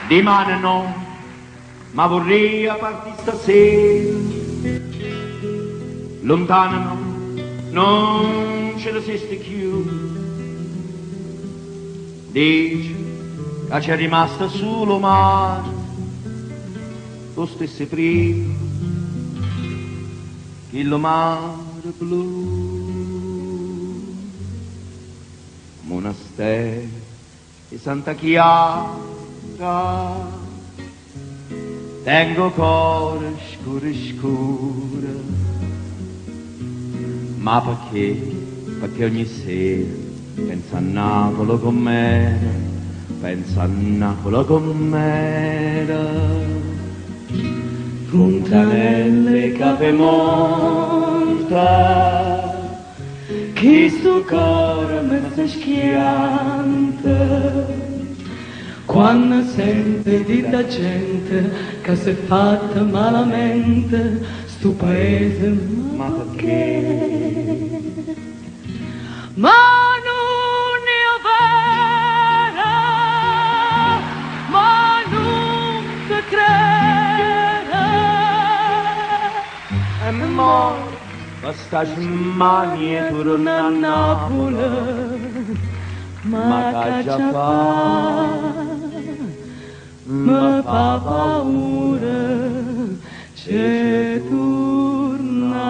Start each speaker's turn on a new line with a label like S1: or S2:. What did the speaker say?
S1: Di mano no, ma vorrei partire stasera. Lontano no, non ce lo seste più. Dice che c'è rimasta solo mare, lo stesso prima che il mare blu. Monastero di Santa Chiara, tengo cuore scuro scuro, ma perché ogni sera penso a Napoli con me, penso a Napoli con me. Fontanelle Capemonta, chi sto cuore mi sta schiante, quando sente di da gente che si è fatta malamente, sto paese, ma perché? Ma non è vera, ma non ti crede. E mo' questa smania torna a Napoli, ma che già fa? Mi fa paura, c'è torna.